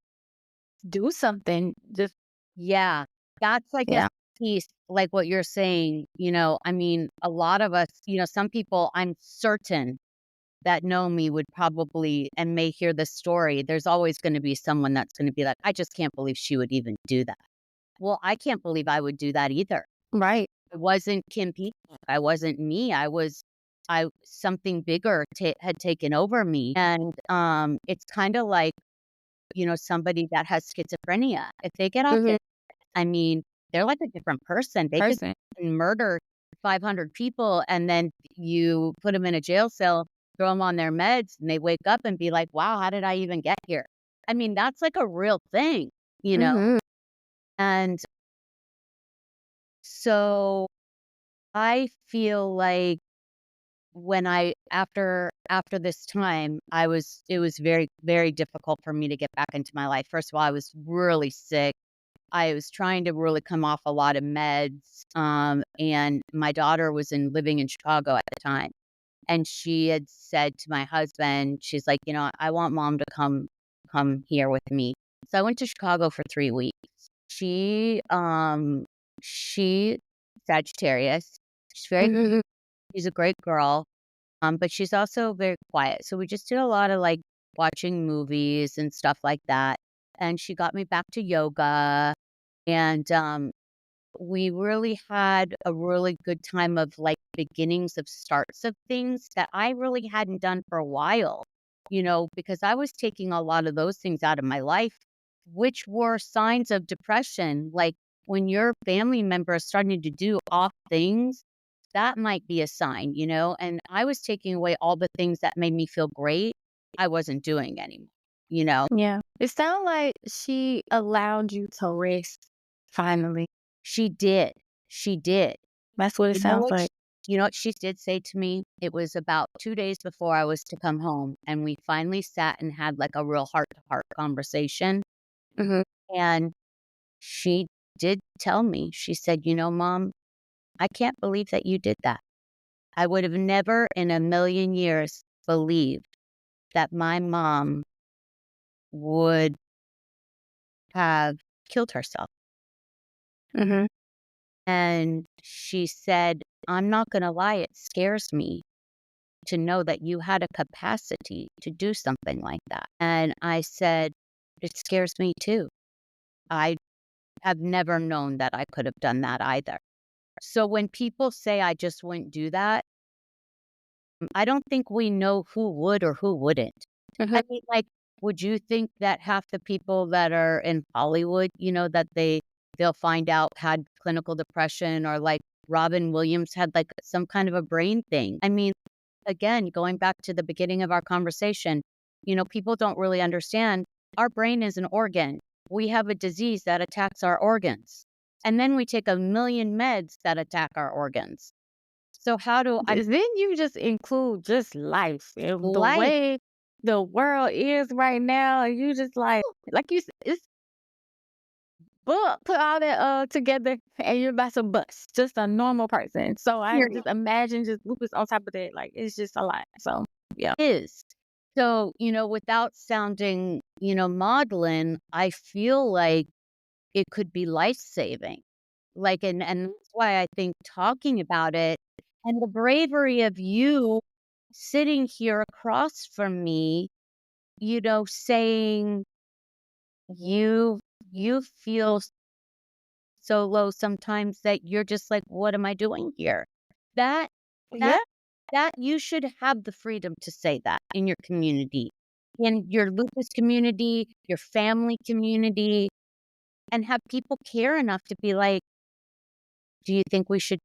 do something. Just Yeah. That's like yeah. a piece, like what you're saying, I mean, a lot of us, some people I'm certain that know me would probably and may hear the story. There's always going to be someone that's going to be like, I just can't believe she would even do that. Well, I can't believe I would do that either. Right. It wasn't Kim Peacock. I wasn't me. I something bigger had taken over me. And it's kind of like, somebody that has schizophrenia. If they get off it, I mean, they're like a different person. They could murder 500 people and then you put them in a jail cell, throw them on their meds, and they wake up and be like, wow, how did I even get here? I mean, that's like a real thing, Mhm. And so I feel like when after this time, it was very, very difficult for me to get back into my life. First of all, I was really sick. I was trying to really come off a lot of meds. And my daughter was living in Chicago at the time. And she had said to my husband, she's like, I want mom to come here with me. So I went to Chicago for 3 weeks. She Sagittarius. She's very she's a great girl. But she's also very quiet. So we just did a lot of like watching movies and stuff like that. And she got me back to yoga. And we really had a really good time of like beginnings of starts of things that I really hadn't done for a while, because I was taking a lot of those things out of my life, which were signs of depression. Like when your family member is starting to do off things, that might be a sign, and I was taking away all the things that made me feel great. I wasn't doing anymore. Yeah. It sounds like she allowed you to rest finally. She did. She did. That's what it You know sounds what? like. You know what she did say to me? It was about 2 days before I was to come home, and we finally sat and had like a real heart-to-heart conversation. Mhm. And she did tell me, she said, Mom, I can't believe that you did that. I would have never in a million years believed that my mom would have killed herself. Mhm. And she said, I'm not going to lie, it scares me to know that you had a capacity to do something like that. And I said, it scares me too. I have never known that I could have done that either. So when people say I just wouldn't do that, I don't think we know who would or who wouldn't. Mhm. I mean, like, would you think that half the people that are in Hollywood, that they'll find out had clinical depression or like Robin Williams had like some kind of a brain thing. I mean, again, going back to the beginning of our conversation, people don't really understand our brain is an organ. We have a disease that attacks our organs. And then we take a million meds that attack our organs. So how do I... Then you just include just life and the Life. way the world is right now. You just like you said, it's put all that together and you're about to bust. Just a normal person. So I Period. just imagine just lupus on top of that. Like it's just a lot. So yeah. Is. So, without sounding, maudlin, I feel like it could be life-saving. Like, and that's why I think talking about it and the bravery of you sitting here across from me, saying you feel so low sometimes that you're just like, what am I doing here? That Yeah. that you should have the freedom to say that in your community, in your lupus community, your family community, and have people care enough to be like, do you think we should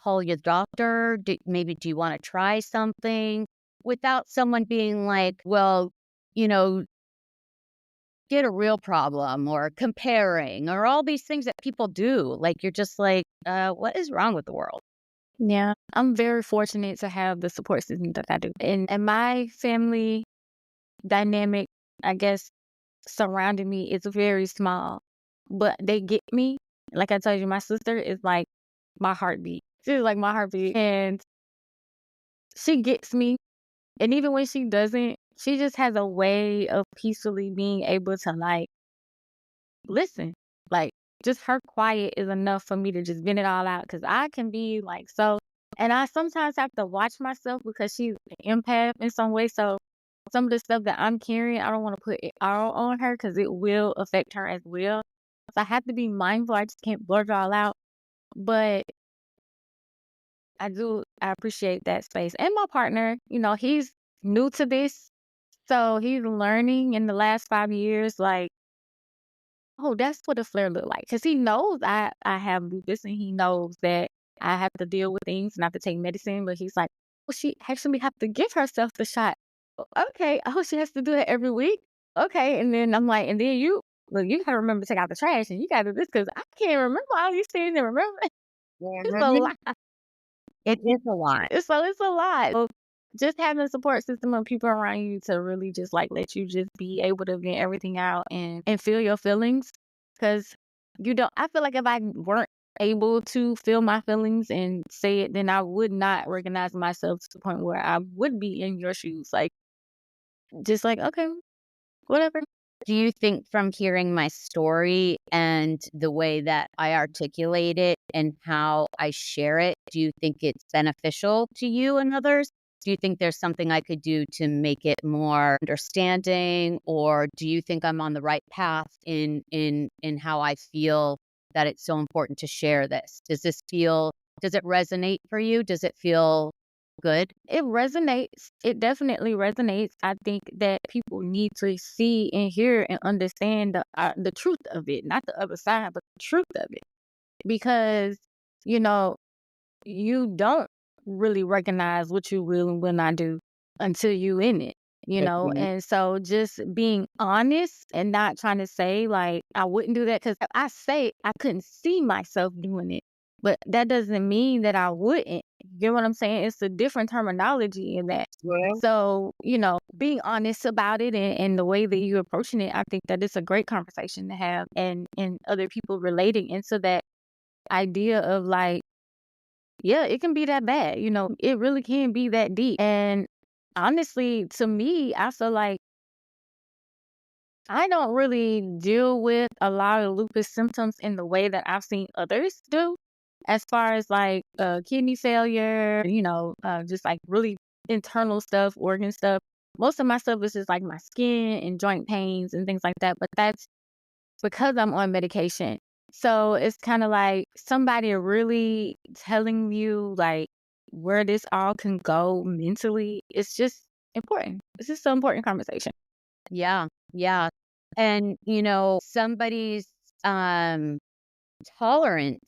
call your doctor? Maybe do you want to try something? Without someone being like, well, get a real problem or comparing or all these things that people do. Like, you're just like, what is wrong with the world? Yeah. I'm very fortunate to have the support system that I do. And my family dynamic, I guess, surrounding me is very small. But they get me. Like I told you, my sister is like my heartbeat. She's like my heartbeat. And she gets me. And even when she doesn't, she just has a way of peacefully being able to like listen. Like just her quiet is enough for me to just vent it all out. Cause I can be like so, and I sometimes have to watch myself because she's an empath in some way. So some of the stuff that I'm carrying, I don't want to put it all on her because it will affect her as well. So I have to be mindful. I just can't blurt it all out. But I appreciate that space. And my partner, he's new to this. So he's learning in the last 5 years, like, oh, that's what a flare look like. Because he knows I have lupus and he knows that I have to deal with things and I have to take medicine. But he's like, oh, she actually have to give herself the shot. Okay. Oh, she has to do it every week. Okay. And then I'm like, and then you got to remember to take out the trash and you got to do this because I can't remember all these things and remember. It's a lot. It is a lot. It's a lot. So just having a support system of people around you to really just like let you just be able to vent everything out and feel your feelings. Because I feel like if I weren't able to feel my feelings and say it, then I would not recognize myself to the point where I would be in your shoes. Like, just like, okay, whatever. Do you think from hearing my story and the way that I articulate it and how I share it, do you think it's beneficial to you and others? Do you think there's something I could do to make it more understanding? Or do you think I'm on the right path in how I feel that it's so important to share this? Does it resonate for you? Does it feel good? It resonates. It definitely resonates. I think that people need to see and hear and understand the truth of it, not the other side, but the truth of it. Because, you don't really recognize what you will and will not do until you in it, And so just being honest and not trying to say like, I wouldn't do that because I say I couldn't see myself doing it. But that doesn't mean that I wouldn't. You get what I'm saying? It's a different terminology in that. Yeah. So, being honest about it and the way that you're approaching it, I think that it's a great conversation to have and other people relating into that idea of like, yeah, it can be that bad. It really can be that deep. And honestly, to me, I feel like I don't really deal with a lot of lupus symptoms in the way that I've seen others do. As far as like kidney failure, just like really internal stuff, organ stuff. Most of my stuff is just like my skin and joint pains and things like that. But that's because I'm on medication. So it's kind of like somebody really telling you like where this all can go mentally. It's just important. It's just an important conversation. Yeah. Yeah. And, somebody's tolerance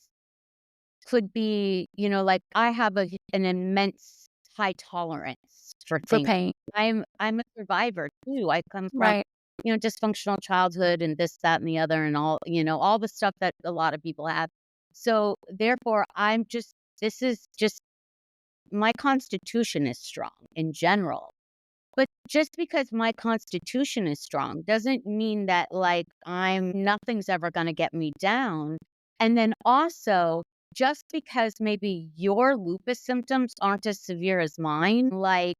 could be, like I have an immense high tolerance for For things. pain. I'm a survivor too. I come from, Right. dysfunctional childhood and this, that, and the other, and all the stuff that a lot of people have. So therefore, this is just my constitution is strong in general. But just because my constitution is strong doesn't mean that like nothing's ever going to get me down. And then also, just because maybe your lupus symptoms aren't as severe as mine, like,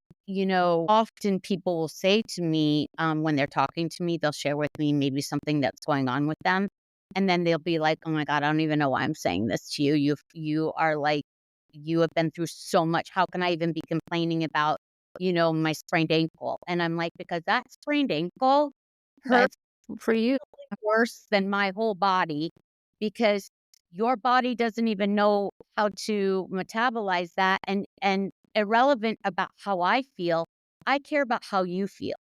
often people will say to me, when they're talking to me, they'll share with me maybe something that's going on with them. And then they'll be like, oh my God, I don't even know why I'm saying this to you. You are like, you have been through so much. How can I even be complaining about my sprained ankle? And I'm like, because that sprained ankle hurts That's for you. worse than my whole body, because your body doesn't even know how to metabolize that. And irrelevant about how I feel, I care about how you feel.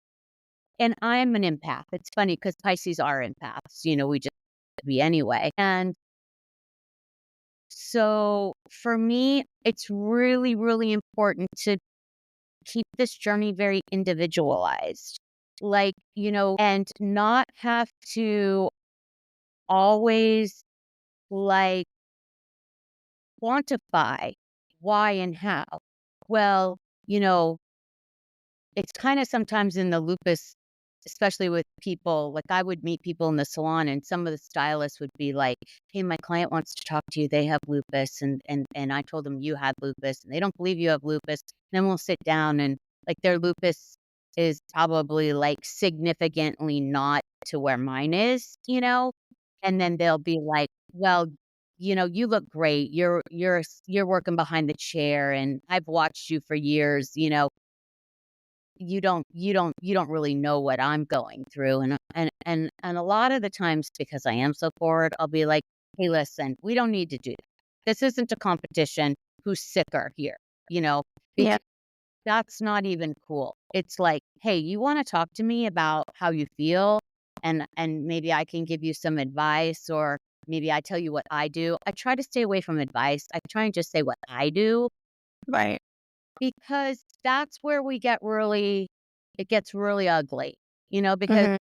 And I'm an empath. It's funny because Pisces are empaths, we just be anyway. And so for me, it's really, really important to keep this journey very individualized, like, and not have to always like quantify why and how. Well, it's kind of sometimes in the lupus, especially with people, like I would meet people in the salon and some of the stylists would be like, hey, my client wants to talk to you. They have lupus. And I told them you had lupus and they don't believe you have lupus. Then we'll sit down and like their lupus is probably like significantly not to where mine is, and then they'll be like, well, you look great. You're working behind the chair and I've watched you for years, you don't really know what I'm going through. And a lot of the times, because I am so forward, I'll be like, hey, listen, we don't need to do that. This isn't a competition. Who's sicker here? Yeah. Because that's not even cool. It's like, hey, you want to talk to me about how you feel, and maybe I can give you some advice, or maybe I tell you what I do. I try to stay away from advice. I try and just say what I do, Right. because that's where it gets really ugly, because Mhm.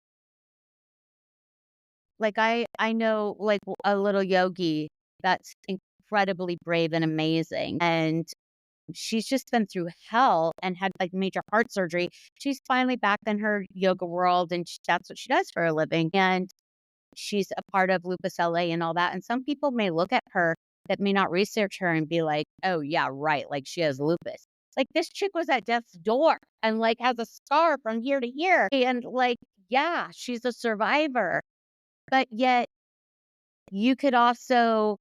like I know like a little yogi that's incredibly brave and amazing, and she's just been through hell and had like major heart surgery. She's finally back in her yoga world, and that's what she does for a living. And she's a part of Lupus LA and all that. And some people may look at her that may not research her and be like, oh, yeah, right. Like she has lupus. Like this chick was at death's door and like has a scar from here to here. And like, yeah, she's a survivor. But yet you could also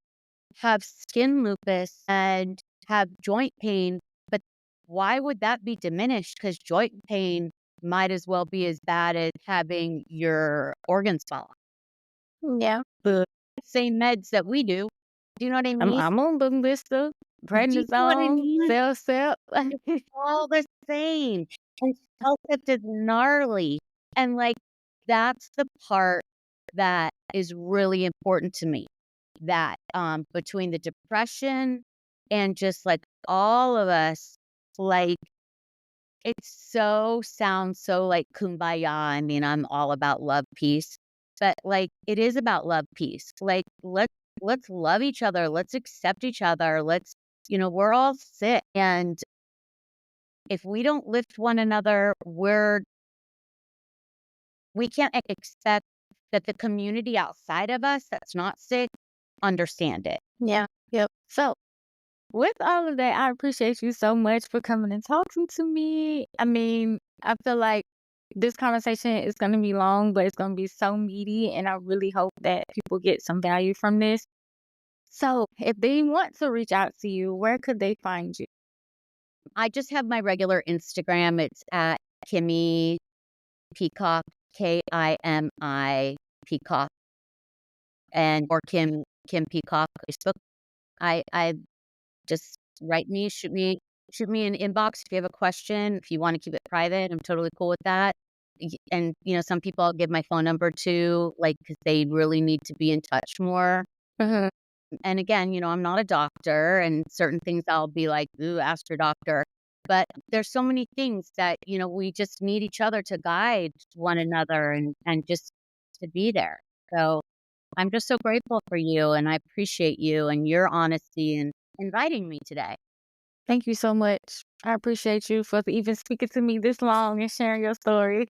have skin lupus and have joint pain. But why would that be diminished? Because joint pain might as well be as bad as having your organs fall off. Yeah. The same meds that we do. Do you know what I mean? I'm on the list of Do you know what I prednisone, mean? cell. All the same. And self-tip is gnarly. And like, that's the part that is really important to me. That between the depression and just like all of us, like sounds so like kumbaya. I mean, I'm all about love, peace, but like it is about love, peace. Like let's love each other. Let's accept each other. We're all sick. And if we don't lift one another, we can't expect that the community outside of us that's not sick understand it. Yeah. Yep. So with all of that, I appreciate you so much for coming and talking to me. I mean, I feel like this conversation is going to be long, but it's going to be so meaty. And I really hope that people get some value from this. So if they want to reach out to you, where could they find you? I just have my regular Instagram. It's at Kimmy Peacock, Kimi Peacock, or Kim Peacock Facebook. I just write me, shoot me an inbox if you have a question. If you want to keep it private, I'm totally cool with that. And some people I'll give my phone number to, like, because they really need to be in touch more. Mhm. and again, I'm not a doctor, and certain things I'll be like, ooh, ask your doctor. But there's so many things that, we just need each other to guide one another and just to be there. So I'm just so grateful for you, and I appreciate you and your honesty and inviting me today. Thank you so much. I appreciate you for even speaking to me this long and sharing your story.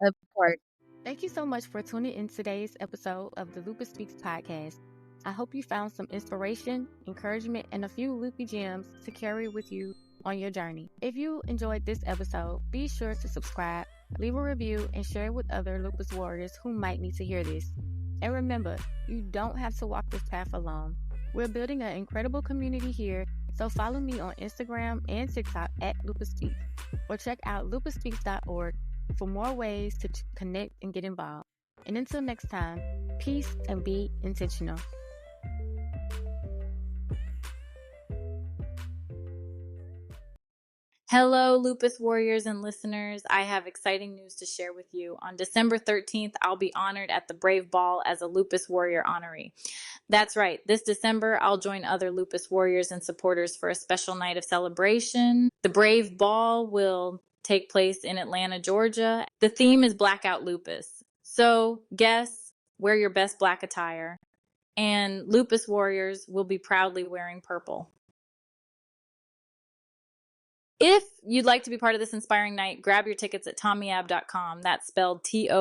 Of course. Thank you so much for tuning in today's episode of the Lupus Speaks Podcast. I hope you found some inspiration, encouragement, and a few loopy gems to carry with you on your journey. If you enjoyed this episode, be sure to subscribe, leave a review, and share it with other lupus warriors who might need to hear this. And remember, you don't have to walk this path alone. We're building an incredible community here, so follow me on Instagram and TikTok at Lupus Speaks, or check out lupusspeaks.org for more ways to connect and get involved. And until next time, peace and be intentional. Hello, Lupus Warriors and listeners. I have exciting news to share with you. On December 13th, I'll be honored at the Brave Ball as a Lupus Warrior honoree. That's right. This December, I'll join other Lupus Warriors and supporters for a special night of celebration. The Brave Ball will take place in Atlanta, Georgia. The theme is Blackout Lupus. So guess, wear your best black attire. And Lupus Warriors will be proudly wearing purple. If you'd like to be part of this inspiring night, grab your tickets at tommyab.com. That's spelled TOMMMIAB.com.